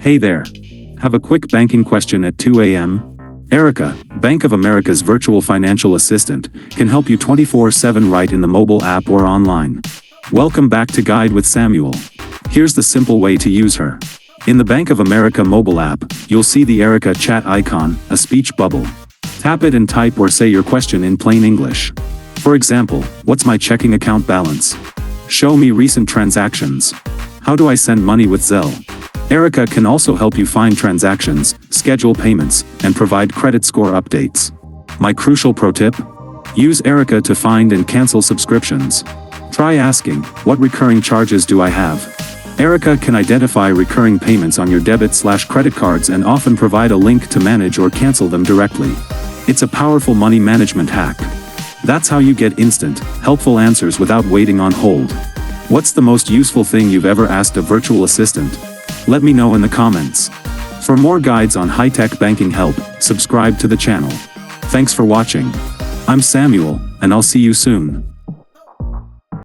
Hey there. Have a quick banking question at 2 a.m.? Erica, Bank of America's virtual financial assistant, can help you 24/7 right in the mobile app or online. Welcome back to Guide with Samuel. Here's the simple way to use her. In the Bank of America mobile app, you'll see the Erica chat icon, a speech bubble. Tap it and type or say your question in plain English. For example, what's my checking account balance? Show me recent transactions. How do I send money with Zelle? Erica can also help you find transactions, schedule payments, and provide credit score updates. My crucial pro tip? Use Erica to find and cancel subscriptions. Try asking, what recurring charges do I have? Erica can identify recurring payments on your debit/credit cards and often provide a link to manage or cancel them directly. It's a powerful money management hack. That's how you get instant, helpful answers without waiting on hold. What's the most useful thing you've ever asked a virtual assistant? Let me know in the comments. For more guides on high-tech banking help, subscribe to the channel. Thanks for watching. I'm Samuel, and I'll see you soon.